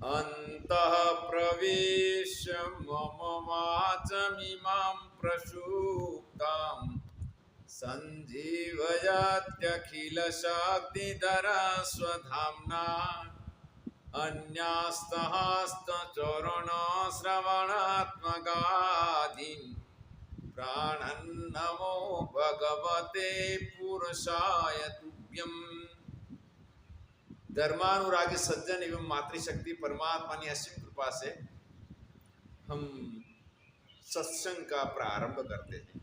अन्तः प्रविश्य मम वाचमिमां प्रसूप्तां सञ्जीवयत्यखिलशक्तिधरा स्वधाम्ना अन्यास्तहस्तचरणश्रवणात्मकादीन् प्राणन्नमो भगवते पुरुषाय तुभ्यम्। धर्मानुरागी सज्जन एवं मातृशक्ति परमात्मा की असीम कृपा से हम सत्संग का प्रारंभ करते हैं।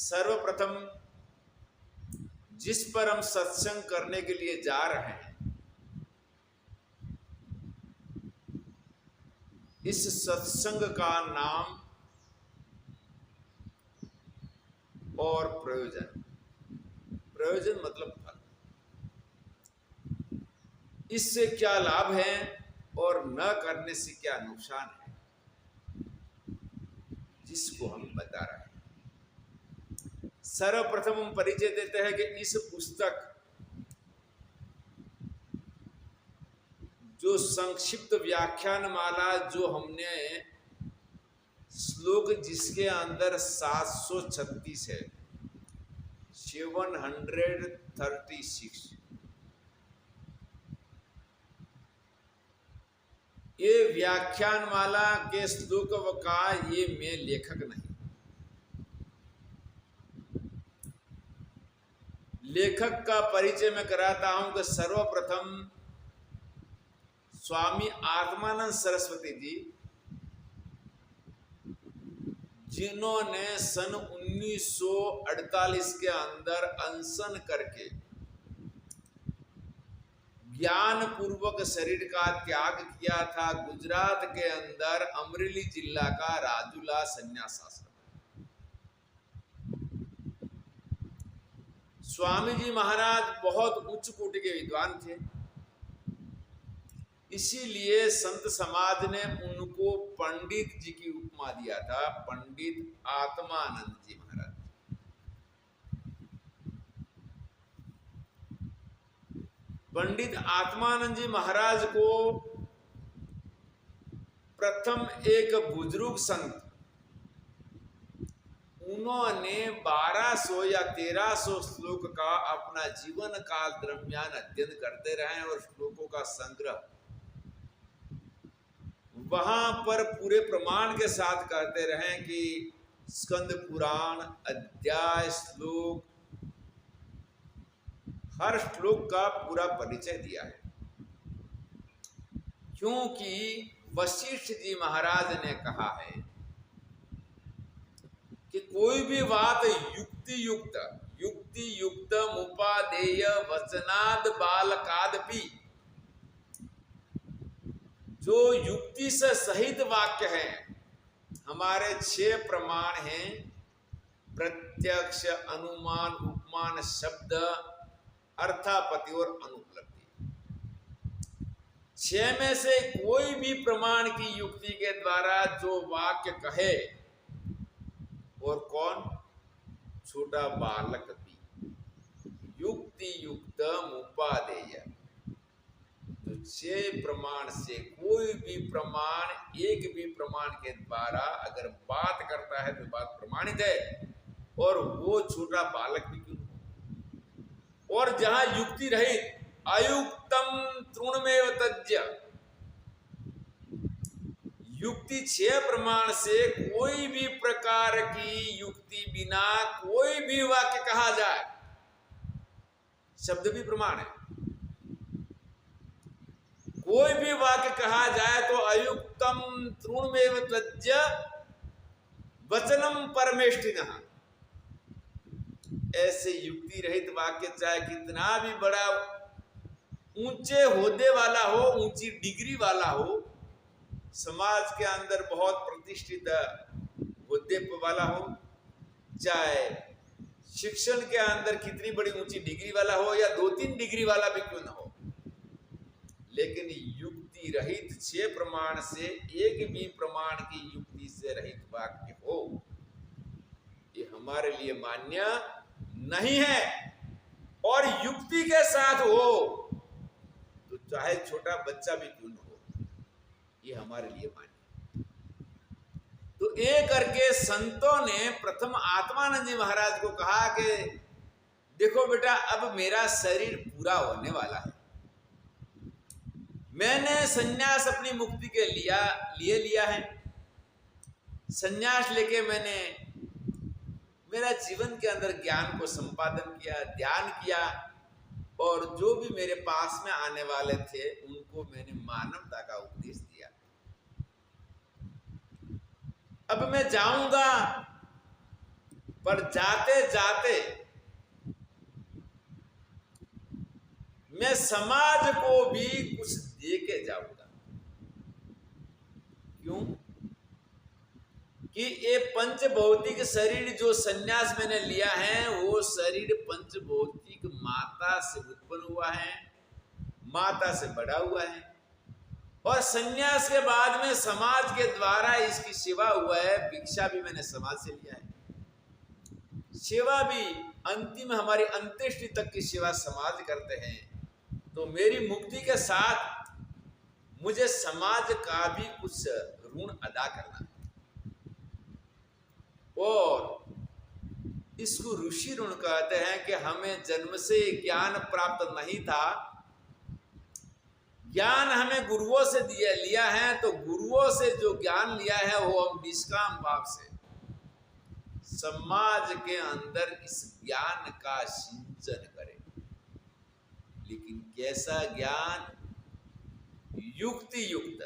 सर्वप्रथम जिस पर हम सत्संग करने के लिए जा रहे हैं, इस सत्संग का नाम और प्रयोजन। प्रयोजन मतलब फल। इससे क्या लाभ है और न करने से क्या नुकसान है, जिसको हम बता रहे हैं। सर्वप्रथम हम परिचय देते हैं कि इस पुस्तक जो संक्षिप्त व्याख्यान माला जो हमने श्लोक जिसके अंदर 736 है, 736, ये व्याख्यान माला के श्लोक का ये मैं लेखक नहीं। लेखक का परिचय मैं कराता हूं कि सर्वप्रथम स्वामी आत्मानंद सरस्वती जी, जिन्होंने सन 1948 के अंदर अनशन करके ज्ञान पूर्वक शरीर का त्याग किया था, गुजरात के अंदर अमरेली जिला का राजूला संन्यास आश्रम। स्वामी जी महाराज बहुत उच्च कोटि के विद्वान थे, इसीलिए संत समाज ने उनको पंडित जी की उपमा दिया था, पंडित आत्मानंद जी महाराज। पंडित आत्मानंद जी महाराज को प्रथम एक बुजुर्ग संत, उन्होंने 1200 या 1300 श्लोक का अपना जीवन काल दरमियान अध्ययन करते रहे और श्लोकों का संग्रह वहां पर पूरे प्रमाण के साथ कहते रहे कि स्कंद पुराण, अध्याय, श्लोक, हर श्लोक का पूरा परिचय दिया है। क्योंकि वशिष्ठ जी महाराज ने कहा है कि कोई भी बात युक्ति युक्त मुपादेय वचनाद बालकादपि, जो युक्ति से सहित वाक्य है, हमारे 6 प्रमाण हैं, प्रत्यक्ष, अनुमान, उपमान, शब्द, अर्थापत्ति और अनुपलब्धि। 6 में से कोई भी प्रमाण की युक्ति के द्वारा जो वाक्य कहे, और कौन? छोटा बालक भी। युक्ति युक्त मुपादेय, तो 6 प्रमाण से कोई भी प्रमाण, एक भी प्रमाण के द्वारा अगर बात करता है तो बात प्रमाणित है, और वो छोटा बालक भी क्यों। और जहां युक्ति रहित अयुक्तम तृणमेव तज्य, युक्ति 6 प्रमाण से कोई भी प्रकार की युक्ति बिना कोई भी वाक्य कहा जाए, शब्द भी प्रमाण है। कोई भी वाक्य कहा जाए तो अयुक्तम तृणमेव तज्य वचनम परमेष्ठिनः, ऐसे युक्ति रहित वाक्य चाहे कितना भी बड़ा ऊंचे होदे वाला हो, ऊंची डिग्री वाला हो, समाज के अंदर बहुत प्रतिष्ठित होदे वाला हो, चाहे शिक्षण के अंदर कितनी बड़ी ऊंची डिग्री वाला हो या 2-3 डिग्री वाला भी क्यों ना हो, लेकिन युक्ति रहित 6 प्रमाण से एक भी प्रमाण की युक्ति से रहित वाक्य हो, ये हमारे लिए मान्य नहीं है। और युक्ति के साथ हो तो चाहे छोटा बच्चा भी क्यों न हो, ये हमारे लिए मान्य। तो ये करके संतों ने प्रथम आत्मानंद जी महाराज को कहा कि देखो बेटा, अब मेरा शरीर पूरा होने वाला है, मैंने संन्यास अपनी मुक्ति के लिए लिया है। संन्यास लेके मैंने मेरा जीवन के अंदर ज्ञान को संपादन किया, ध्यान किया, और जो भी मेरे पास में आने वाले थे उनको मैंने मानवता का उपदेश दिया। अब मैं जाऊंगा, पर जाते जाते मैं समाज को भी कुछ दे के जाऊंगा। क्यों? कि ये पंच भौतिक शरीर जो संन्यास मैंने लिया है, वो शरीर पंच भौतिक माता से उत्पन्न हुआ है, माता से बड़ा हुआ है, और संन्यास के बाद में समाज के द्वारा इसकी सेवा हुआ है। भिक्षा भी मैंने समाज से लिया है, सेवा भी अंतिम हमारी अंत्येष्टि तक की सेवा समाज करते हैं। तो मेरी मुक्ति के साथ मुझे समाज का भी कुछ ऋण अदा करना है, और इसको ऋषि ऋण कहते हैं कि हमें जन्म से ज्ञान प्राप्त नहीं था, ज्ञान हमें गुरुओं से लिया है, तो गुरुओं से जो ज्ञान लिया है वो हम निष्काम भाव से समाज के अंदर इस ज्ञान का सिंचन करें। लेकिन कैसा ज्ञान? युक्ति युक्त।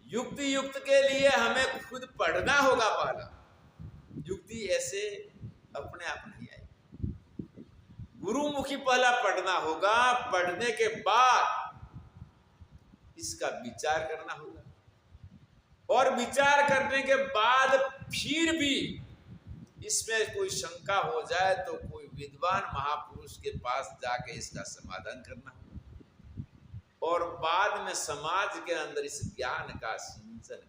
युक्ति युक्त के लिए हमें खुद पढ़ना होगा पहला। युक्ति ऐसे अपने आप नहीं आई, गुरुमुखी पहला पढ़ना होगा, पढ़ने के बाद इसका विचार करना होगा, और विचार करने के बाद फिर भी इसमें कोई शंका हो जाए तो कोई विद्वान महापुरुष के पास जाके इसका समाधान करना होगा, और बाद में समाज के अंदर इस ज्ञान का सिंचन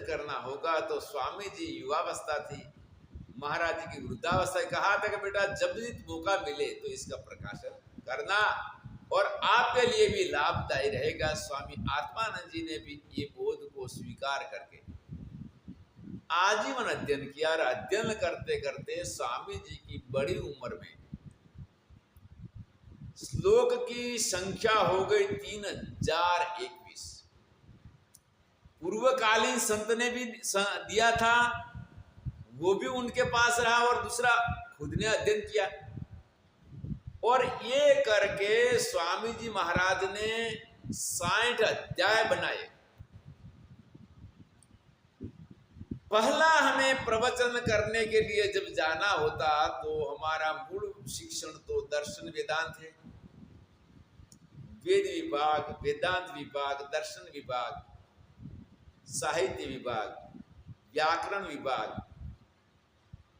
करना होगा। तो स्वामी जी युवावस्था थी, महाराज जी की वृद्धावस्था, कहा था कि बेटा जब भी मौका मिले तो इसका प्रकाशन करना, और आपके लिए भी लाभदायी रहेगा। स्वामी आत्मानंद जी ने भी ये बोध को स्वीकार करके आजीवन अध्ययन किया, और अध्ययन करते करते स्वामी जी की बड़ी उम्र में श्लोक की संख्या हो गई 3021। पूर्वकालीन संत ने भी दिया था, वो भी उनके पास रहा, और दूसरा खुद ने अध्ययन किया, और ये करके स्वामी जी महाराज ने 60 अध्याय बनाए। पहला हमें प्रवचन करने के लिए जब जाना होता तो हमारा मूल शिक्षण तो दर्शन वेदांत है। वेद विभाग, वेदांत विभाग, दर्शन विभाग, साहित्य विभाग, व्याकरण विभाग,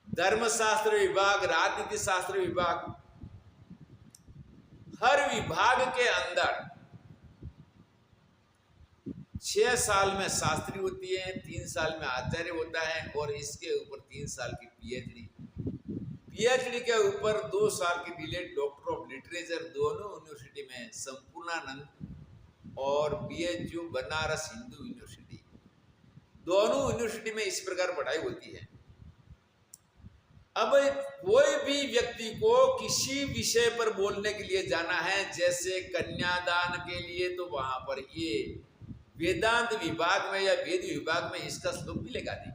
धर्मशास्त्र विभाग, राजनीति शास्त्र विभाग, हर विभाग के अंदर 6 साल में शास्त्री होती है, 3 साल में आचार्य होता है, और इसके ऊपर 3 साल की पीएचडी के ऊपर 2 साल की डीलेट डॉक्टर ऑफ लिटरेचर दोनों यूनिवर्सिटी में, संपूर्णानंद और बीएचयू बनारस हिंदू यूनिवर्सिटी, दोनों यूनिवर्सिटी में इस प्रकार पढ़ाई होती है। अब कोई भी व्यक्ति को किसी विषय पर बोलने के लिए जाना है, जैसे कन्यादान के लिए, तो वहां पर ये वेदांत विभाग में या वेद विभाग में इसका श्लोक मिलेगा नहीं,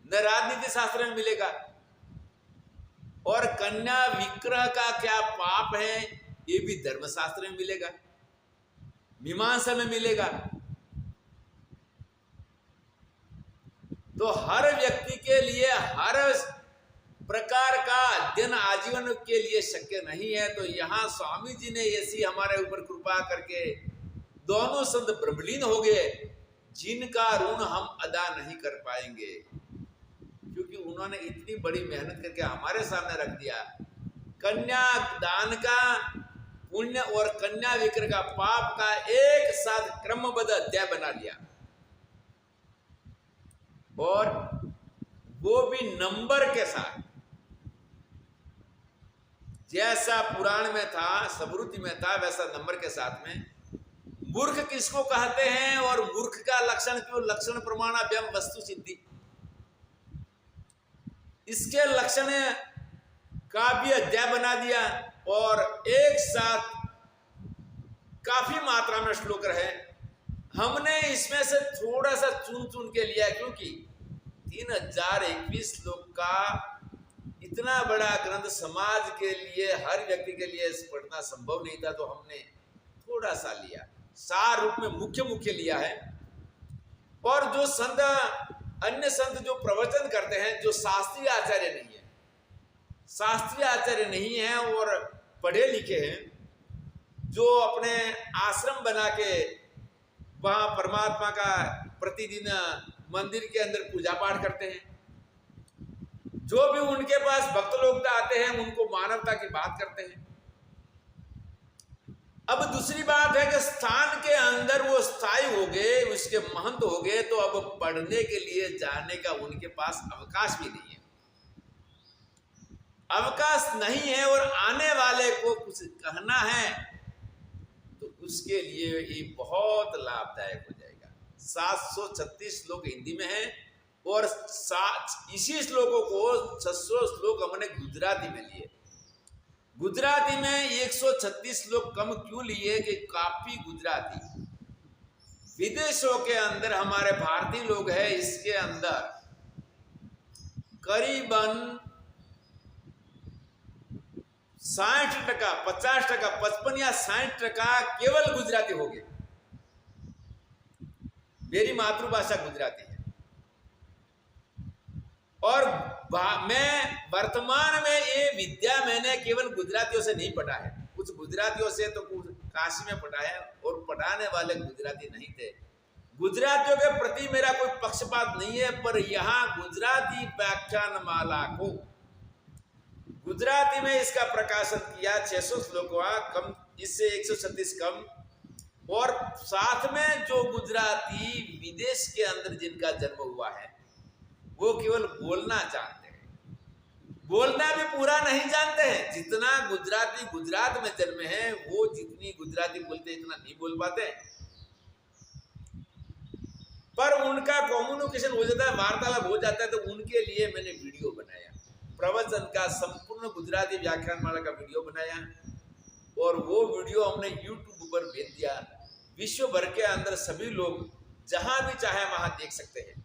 न राजनीति शास्त्र में मिलेगा, और कन्या विक्रह का क्या पाप है ये भी धर्मशास्त्र में मिलेगा, मीमांसा में मिलेगा। तो हर व्यक्ति के लिए हर प्रकार का अध्ययन आजीवन के लिए शक्य नहीं है। तो यहाँ स्वामी जी ने ऐसी हमारे ऊपर कृपा करके दोनों संत ब्रह्मलीन हो गए, जिनका ऋण हम अदा नहीं कर पाएंगे, क्योंकि उन्होंने इतनी बड़ी मेहनत करके हमारे सामने रख दिया। कन्या दान का पुण्य और कन्या विक्रय का पाप का एक साथ क्रमबद्ध अध्याय बना लिया, और वो भी नंबर के साथ। जैसा पुराण में था, स्मृति में था, वैसा नंबर के साथ में मूर्ख किसको कहते हैं और मूर्ख का लक्षण क्यों, लक्षण प्रमाणाभ्याम वस्तु सिद्धि, इसके लक्षण का भी अध्याय बना दिया और एक साथ काफी मात्रा में श्लोक रहे। हमने इसमें से थोड़ा सा चुन चुन के लिया क्योंकि 3021 श्लोक का इतना बड़ा ग्रंथ समाज के लिए, हर व्यक्ति के लिए पढ़ना संभव नहीं था, तो हमने थोड़ा सा लिया, सार रूप में मुख्य मुख्य लिया है। और जो संत, अन्य संत जो प्रवचन करते हैं, जो शास्त्रीय आचार्य नहीं है, शास्त्रीय आचार्य नहीं है और पढ़े लिखे हैं, जो अपने आश्रम बना के वहां परमात्मा का प्रतिदिन मंदिर के अंदर पूजा पाठ करते हैं, जो भी उनके पास भक्त लोग आते हैं उनको मानवता की बात करते हैं। अब दूसरी बात है कि स्थान के अंदर वो स्थायी हो गए, उसके महंत हो गए, तो अब पढ़ने के लिए जाने का उनके पास अवकाश भी नहीं है, अवकाश नहीं है और आने वाले को कुछ कहना है तो उसके लिए ये बहुत लाभदायक हो जाएगा। 736 श्लोक हिंदी में है और इसी श्लोकों को 600 श्लोक हमने गुजराती में लिए। गुजराती में 136 श्लोक कम क्यों लिए कि काफी गुजराती विदेशों के अंदर हमारे भारतीय लोग हैं, इसके अंदर करीबन 60%, 50%, 55 या 60% केवल गुजराती हो गए। मेरी मातृभाषा गुजराती है और मैं वर्तमान में ये विद्या मैंने केवल गुजरातियों से नहीं पढ़ा है, कुछ गुजरातियों से तो कुछ काशी में पढ़ा है और पढ़ाने वाले गुजराती नहीं थे। गुजरातियों के प्रति मेरा कोई पक्षपात नहीं है, पर यहाँ गुजराती व्याख्यान माला को गुजराती में इसका प्रकाशन किया, 600 श्लोक कम, इससे 136 कम, और साथ में जो गुजराती विदेश के अंदर जिनका जन्म हुआ है वो केवल बोलना जानते हैं, बोलना भी पूरा नहीं जानते हैं। जितना गुजराती गुजरात में जन्मे हैं वो जितनी गुजराती बोलते हैं इतना नहीं बोल पाते, पर उनका कम्युनिकेशन हो जाता है, वार्तालाप हो जाता है। तो उनके लिए मैंने वीडियो बनाया, प्रवचन का संपूर्ण गुजराती व्याख्यान माला का वीडियो बनाया और वो वीडियो हमने YouTube पर भेज दिया। विश्व भर के अंदर सभी लोग जहां भी चाहे वहां देख सकते हैं।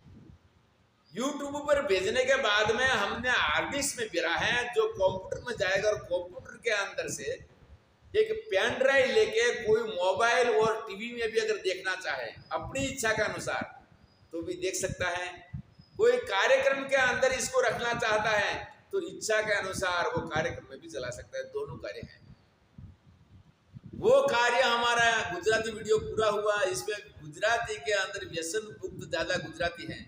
YouTube पर भेजने के बाद में हमने हार्ड डिस्क में गिरा है जो कंप्यूटर में जाएगा और कंप्यूटर के अंदर से एक पेन ड्राइव लेके कोई मोबाइल और टीवी में भी अगर देखना चाहे अपनी इच्छा के अनुसार तो भी देख सकता है। कोई कार्यक्रम के अंदर इसको रखना चाहता है तो इच्छा के अनुसार वो कार्यक्रम में भी चला सकता है, दोनों कार्य हैं। वो कार्य हमारा गुजराती वीडियो पूरा हुआ। इसमें गुजराती के अंदर व्यसन मुक्त ज्यादा गुजराती हैं,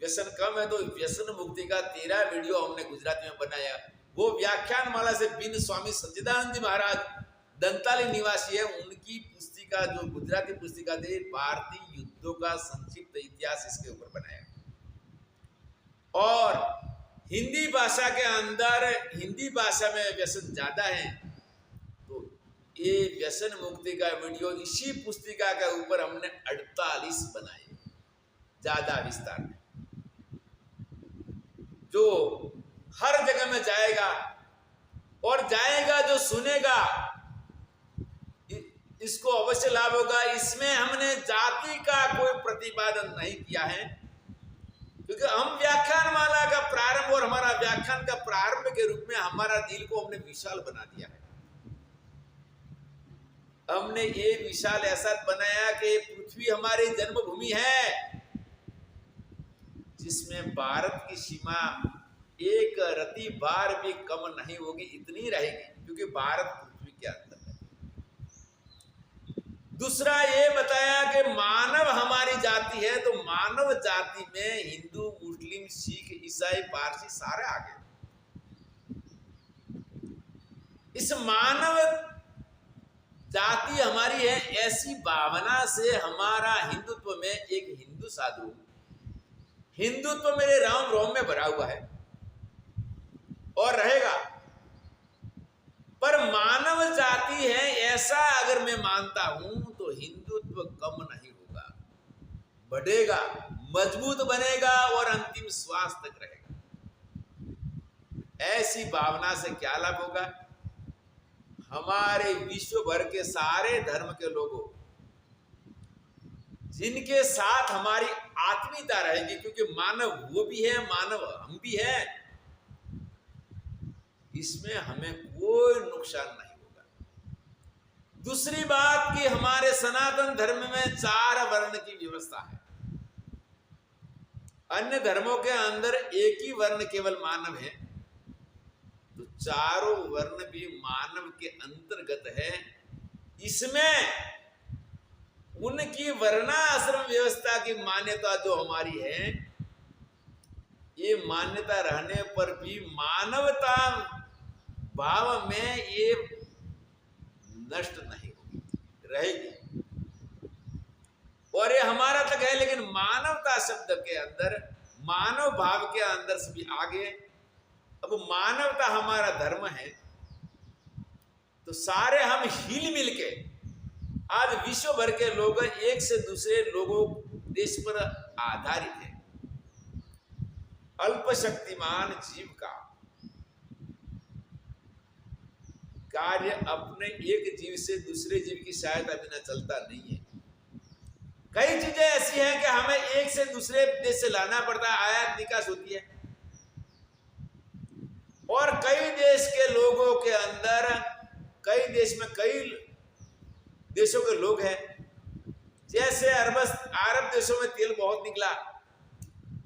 व्यसन कम है, तो व्यसन मुक्ति का 13 वीडियो हमने गुजराती में बनाया। वो व्याख्यान माला से बिन स्वामी सच्चिदानंद जी महाराज दंताली निवासी है, उनकी पुस्तिका जो गुजराती पुस्तिका थी, भारतीय युद्धों का संक्षिप्त इतिहास, इसके ऊपर बनाया। और हिंदी भाषा के अंदर, हिंदी भाषा में व्यसन ज्यादा है तो ये व्यसन मुक्ति का वीडियो इसी पुस्तिका के ऊपर हमने 48 बनाए ज्यादा विस्तार में, जो हर जगह में जाएगा और जाएगा जो सुनेगा इसको अवश्य लाभ होगा। इसमें हमने जाति का कोई प्रतिपादन नहीं किया है क्योंकि हम व्याख्यान माला का प्रारंभ और हमारा व्याख्यान का प्रारंभ के रूप में हमारा दिल को हमने विशाल बना दिया है। हमने ये विशाल ऐसा बनाया कि पृथ्वी हमारी जन्मभूमि है जिसमें भारत की सीमा एक रति बार भी कम नहीं होगी, इतनी रहेगी क्योंकि भारत पृथ्वी के अंदर है। दूसरा ये बताया कि मानव हमारी जाति है, तो मानव जाति में हिंदू, मुस्लिम, सिख, ईसाई, पारसी सारे आ गए। इस मानव जाति हमारी है, ऐसी भावना से हमारा हिंदुत्व में एक हिंदू साधु, हिंदुत्व मेरे राम रोम में भरा हुआ है और रहेगा। जाति है, ऐसा अगर मैं मानता हूं तो हिंदुत्व कम नहीं होगा, बढ़ेगा, मजबूत बनेगा और अंतिम श्वास तक रहेगा। ऐसी भावना से क्या लाभ होगा? हमारे विश्व भर के सारे धर्म के लोगों जिनके साथ हमारी आत्मीयता रहेगी, क्योंकि मानव वो भी है, मानव हम भी हैं, इसमें हमें कोई नुकसान नहीं होगा। दूसरी बात कि हमारे सनातन धर्म में 4 वर्ण की व्यवस्था है। अन्य धर्मों के अंदर एक ही वर्ण केवल मानव है, तो चारों वर्ण भी मानव के अंतर्गत है। इसमें उनकी वर्णाश्रम व्यवस्था की मान्यता जो हमारी है, ये मान्यता रहने पर भी मानवता भाव में ये नष्ट नहीं होगी, रहेगी। और ये हमारा तक है, लेकिन मानवता शब्द के अंदर, मानव भाव के अंदर से भी आगे, अब मानवता हमारा धर्म है, तो सारे हम हिल मिल के आज विश्व भर के लोग एक से दूसरे लोगों देश पर आधारित है। अल्पशक्तिमान जीव का कार्य अपने एक जीव से दूसरे जीव की सहायता बिना चलता नहीं है। कई चीजें ऐसी हैं कि हमें एक से दूसरे देश से लाना पड़ता है, आयात निकास होती है। और कई देश के लोगों के अंदर, कई देश में कई देशों के लोग हैं, जैसे अरब देशों में तेल बहुत निकला,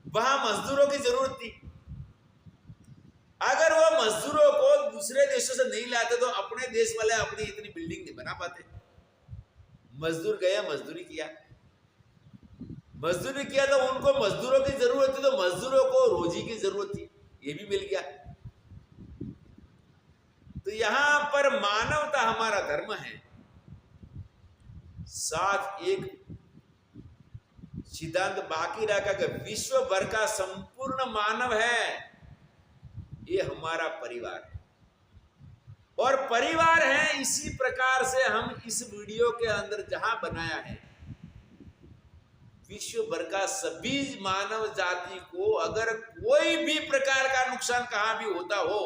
वहां मजदूरों की जरूरत थी। अगर वो मजदूरों को दूसरे देशों से नहीं लाते तो अपने देश वाले अपनी इतनी बिल्डिंग नहीं बना पाते। मजदूर गया, मजदूरी किया तो उनको मजदूरों की जरूरत थी, तो मजदूरों को रोजी की जरूरत थी, ये भी मिल गया। तो यहां पर मानवता हमारा धर्म है, साथ एक सिद्धांत बाकी रखा कि विश्व भर का संपूर्ण मानव है, ये हमारा परिवार है। और परिवार है, इसी प्रकार से हम इस वीडियो के अंदर जहां बनाया है, विश्व भर का सभी मानव जाति को अगर कोई भी प्रकार का नुकसान कहां भी होता हो,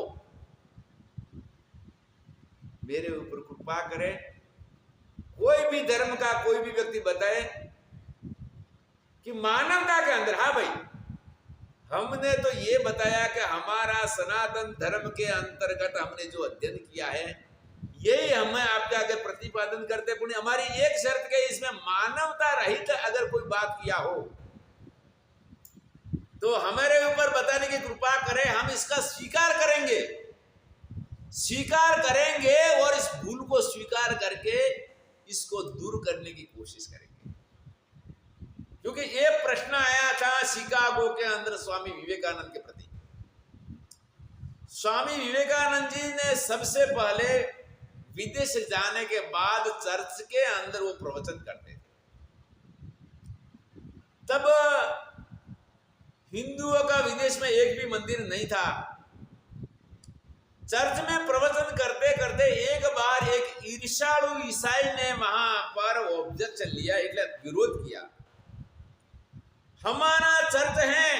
मेरे ऊपर कृपा करें, कोई भी धर्म का कोई भी व्यक्ति बताए कि मानवता के अंदर, हाँ भाई हमने तो ये बताया कि हमारा सनातन धर्म के अंतर्गत हमने जो अध्ययन किया है, यही हमें आपके आगे प्रतिपादन करते। पुण्य हमारी एक शर्त के, इसमें मानवता रहित अगर कोई बात किया हो तो हमारे ऊपर बताने की कृपा करें, हम इसका स्वीकार करेंगे और इस भूल को स्वीकार करके इसको दूर करने की कोशिश करेंगे। क्योंकि ये प्रश्न आया था शिकागो के अंदर स्वामी विवेकानंद के प्रति। स्वामी विवेकानंद जी ने सबसे पहले विदेश जाने के बाद चर्च के अंदर वो प्रवचन करते थे। तब हिंदुओं का विदेश में एक भी मंदिर नहीं था। चर्च में प्रवचन करते करते एक बार एक ईर्ष्यालु ईसाई ने वहां पर ऑब्जेक्शन लिया, એટલે विरोध किया। हमारा चर्च है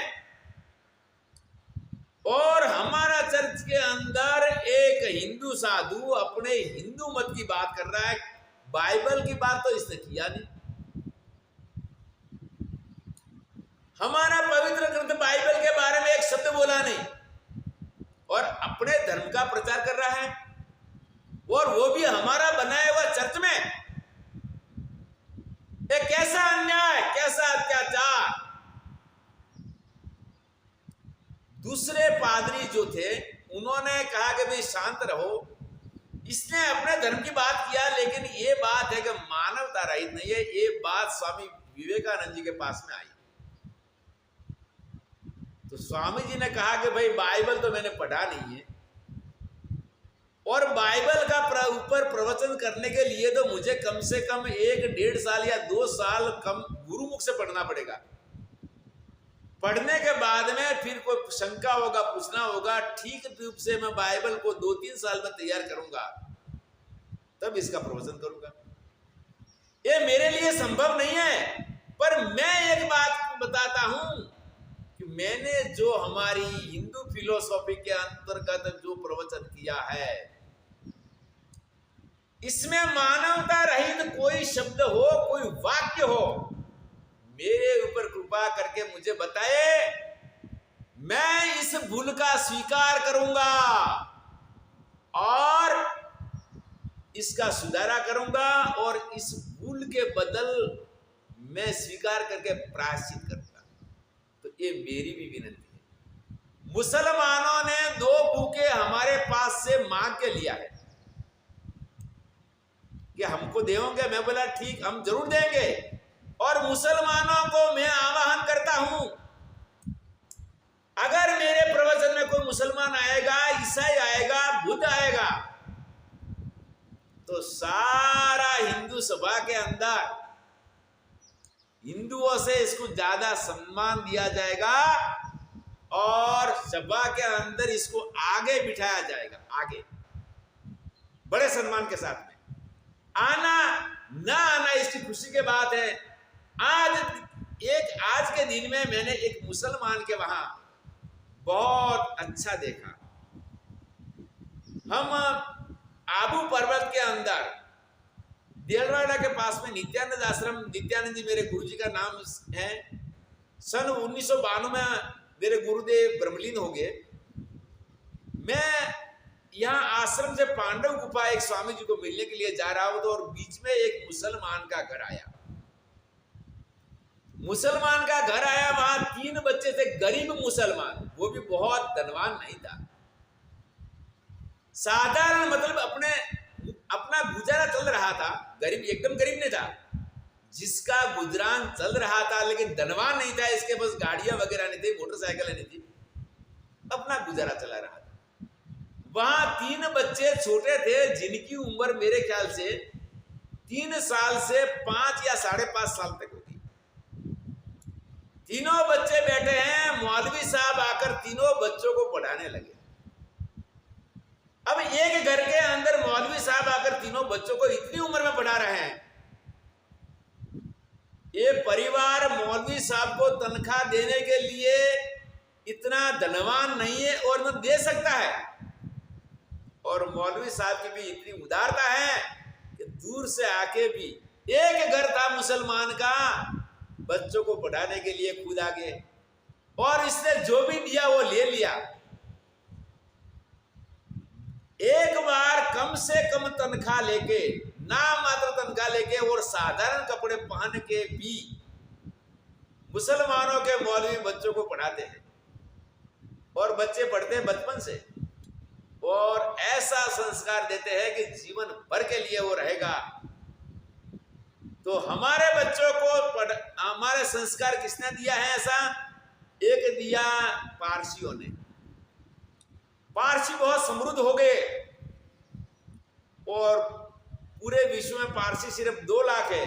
और हमारा चर्च के अंदर एक हिंदू साधु अपने हिंदू मत की बात कर रहा है, बाइबल की बात तो इसने किया नहीं। हमारा पवित्र ग्रंथ बाइबल के बारे में एक शब्द बोला नहीं और अपने धर्म का प्रचार कर रहा है, और वो भी हमारा बनाया हुआ चर्च में। ये कैसा अन्याय, कैसा अत्याचार। दूसरे पादरी जो थे उन्होंने कहा कि भाई शांत रहो, इसने अपने धर्म की बात किया, लेकिन ये बात है कि मानवता रहित नहीं है। ये बात स्वामी विवेकानंद जी के पास में आई तो स्वामी जी ने कहा कि भाई बाइबल तो मैंने पढ़ा नहीं है, और बाइबल का ऊपर प्रवचन करने के लिए तो मुझे कम से कम 1-1.5 साल या 2 साल कम गुरुमुख से पढ़ना पड़ेगा। पढ़ने के बाद में फिर कोई शंका होगा, पूछना होगा, ठीक रूप से मैं बाइबल को 2-3 साल में तैयार करूंगा। तब इसका प्रवचन करूंगा। ये मेरे लिए संभव नहीं है, पर मैं एक बात बताता हूं कि मैंने जो हमारी हिंदू फिलोसॉफी के अंतर्गत जो प्रवचन किया है, इसमें मानवता रहित कोई शब्द हो, कोई वाक्य हो, मेरे ऊपर कृपा करके मुझे बताए, मैं इस भूल का स्वीकार करूंगा और इसका सुधारा करूंगा, और इस भूल के बदल मैं स्वीकार करके प्रायश्चित करूंगा। तो ये मेरी भी विनती है। मुसलमानों ने 2 भूखे हमारे पास से मांग के लिया है कि हमको देंगे। मैं बोला ठीक, हम जरूर देंगे। और मुसलमानों को मैं आह्वान करता हूं, अगर मेरे प्रवचन में कोई मुसलमान आएगा, ईसाई आएगा, बुद्ध आएगा, तो सारा हिंदू सभा के अंदर हिंदुओं से इसको ज्यादा सम्मान दिया जाएगा और सभा के अंदर इसको आगे बिठाया जाएगा। आगे बड़े सम्मान के साथ में आना ना आना इसकी खुशी की बात है। आज के दिन में मैंने एक मुसलमान के वहां बहुत अच्छा देखा। हम आबू पर्वत के अंदर देलवाड़ा के पास में नित्यानंद आश्रम, नित्यानंद जी मेरे गुरुजी का नाम है। सन 1992 में मेरे गुरुदेव ब्रह्मलीन हो गए। मैं यहाँ आश्रम से पांडव गुफा एक स्वामी जी को मिलने के लिए जा रहा हूं, तो और बीच में एक मुसलमान का घर आया। मुसलमान का घर आया, वहां 3 बच्चे थे, गरीब मुसलमान, वो भी बहुत धनवान नहीं था, साधारण, मतलब अपना गुजारा चल रहा था। गरीब, एकदम गरीब नहीं था, जिसका गुजरान चल रहा था, लेकिन धनवान नहीं था। इसके पास गाड़ियां वगैरह नहीं थी, मोटरसाइकिल नहीं थी, अपना गुजारा चला रहा था। वहां 3 बच्चे छोटे थे, जिनकी उम्र मेरे ख्याल से 3 साल से 5 या 5.5 साल तक होगी। तीनों बच्चे बैठे हैं, मौलवी साहब आकर तीनों बच्चों को पढ़ाने लगे। अब एक घर के अंदर मौलवी साहब आकर तीनों बच्चों को इतनी उम्र में पढ़ा रहे हैं। ये परिवार मौलवी साहब को तनख्वाह देने के लिए इतना धनवान नहीं है और न दे सकता है, और मौलवी साहब की भी इतनी उदारता है कि दूर से आके भी, एक घर था मुसलमान का, बच्चों को पढ़ाने के लिए खुद आगे, और इसने जो भी दिया वो ले लिया। एक बार कम से कम तनख्वाह लेके, नाम मात्र तनख्वाह लेके और साधारण कपड़े पहन के भी मुसलमानों के मौलवी बच्चों को पढ़ाते हैं, और बच्चे पढ़ते हैं बचपन से, और ऐसा संस्कार देते हैं कि जीवन भर के लिए वो रहेगा। तो हमारे बच्चों को हमारे संस्कार किसने दिया है ऐसा? एक दिया पारसियों ने। पारसी बहुत समृद्ध हो गए, और पूरे विश्व में पारसी सिर्फ 2 लाख है,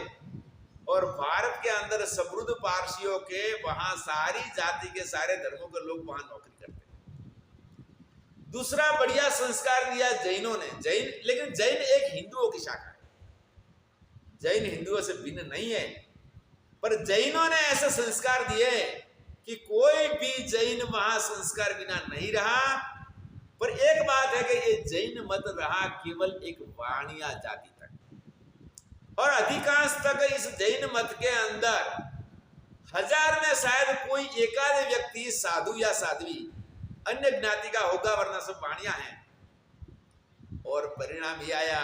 और भारत के अंदर समृद्ध पारसियों के वहां सारी जाति के सारे धर्मों के लोग वहां नौकरी करते हैं। दूसरा बढ़िया संस्कार दिया जैनों ने। जैन, लेकिन जैन एक हिंदुओं की शाखा है, जैन हिंदुओं से भिन्न नहीं है, पर जैनों ने ऐसे संस्कार दिए कि कोई भी जैन वहां संस्कार बिना नहीं रहा। पर एक बात है कि ये जैन मत रहा केवल एक वाणिया जाति तक, और अधिकांश तक इस जैन मत के अंदर 1000 में शायद कोई एकाध व्यक्ति साधु या साध्वी अन्य ज्ञाति का होगा, वरना सब वाणिया हैं। और परिणाम ये आया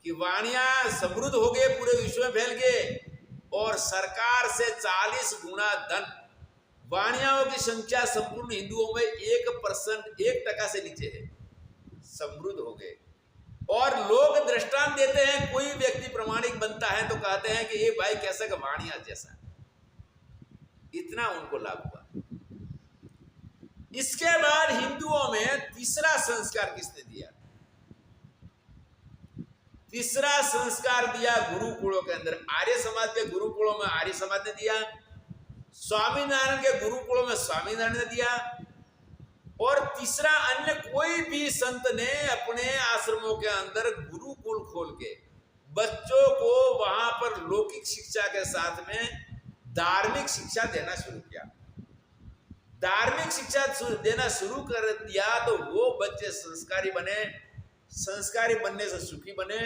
कि वाणिया समृद्ध हो गए, पूरे विश्व में फैल गए, और सरकार से 40 गुना धन। वाणियाओं की संख्या संपूर्ण हिंदुओं में 1% से नीचे है, समृद्ध हो गए। और लोग दृष्टांत देते हैं, कोई व्यक्ति प्रमाणिक बनता है तो कहते हैं कि ये भाई कैसा का वाणिया जैसा, इतना उनको लाभ हुआ। इसके बाद हिंदुओं में तीसरा संस्कार किसने दिया? तीसरा संस्कार दिया गुरुकुलों के अंदर। आर्य समाज के गुरुकुलों में आर्य समाज ने दिया, स्वामीनारायण के गुरुकुलों में स्वामीनारायण ने दिया, और तीसरा अन्य कोई भी संत ने अपने आश्रमों के अंदर गुरुकुल खोल के बच्चों को वहां पर लौकिक शिक्षा के साथ में धार्मिक शिक्षा देना शुरू किया। धार्मिक शिक्षा देना शुरू कर दिया तो वो बच्चे संस्कारी बने, संस्कारी बनने से सुखी बने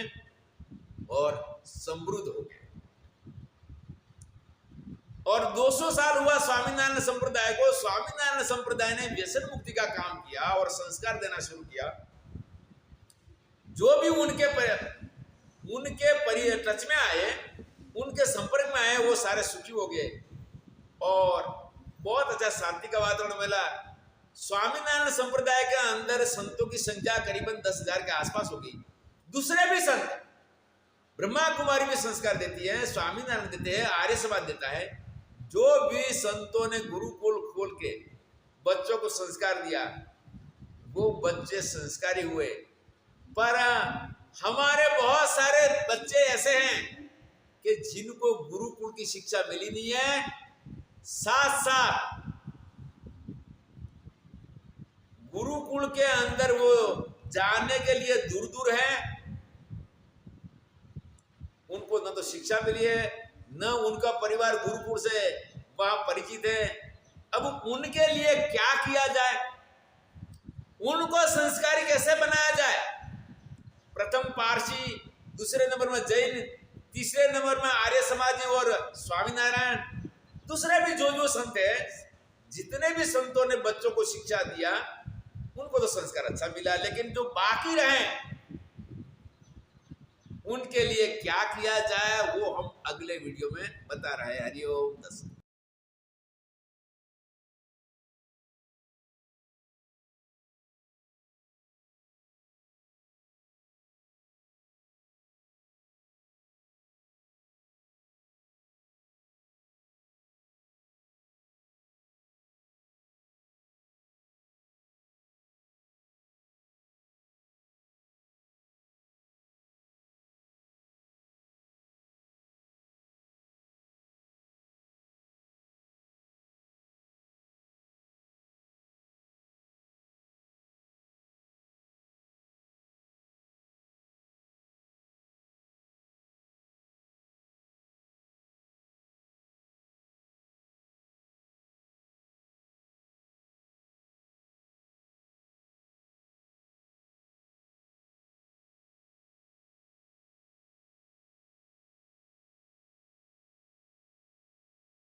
और समृद्ध हो गए। और 200 साल हुआ स्वामीनारायण संप्रदाय को। स्वामीनारायण संप्रदाय ने व्यसन मुक्ति का काम किया और संस्कार देना शुरू किया। जो भी उनके टच में आए, उनके संपर्क में आए, वो सारे सुखी हो गए और बहुत अच्छा शांति का वातावरण मिला। स्वामीनारायण संप्रदाय के अंदर संतों की संख्या करीबन 10,000 के आसपास होगी। दूसरे भी संत, ब्रह्मा कुमारी भी संस्कार देती है, स्वामीनारायण देते हैं, आर्य समाज देता है। जो भी संतों ने गुरुकुल खोल के बच्चों को संस्कार दिया, वो बच्चे संस्कारी हुए। पर हमारे बहुत सारे बच्चे ऐसे हैं कि जिनको गुरुकुल की शिक्षा मिली नहीं है, साथ साथ गुरुकुल के अंदर वो जाने के लिए दूर दूर है, उनको न तो शिक्षा मिली है, न उनका परिवार गुरुकुल से वहां परिचित है। अब उनके लिए क्या किया जाए, उनको संस्कारी कैसे बनाया जाए? प्रथम पारसी, दूसरे नंबर में जैन, तीसरे नंबर में आर्य समाजी और स्वामीनारायण। दूसरे भी जो संत है, जितने भी संतों ने बच्चों को शिक्षा दिया, उनको तो संस्कार अच्छा मिला, लेकिन जो बाकी रहे उनके लिए क्या किया जाए वो हम अगले वीडियो में बता रहे हैं। हरिओम।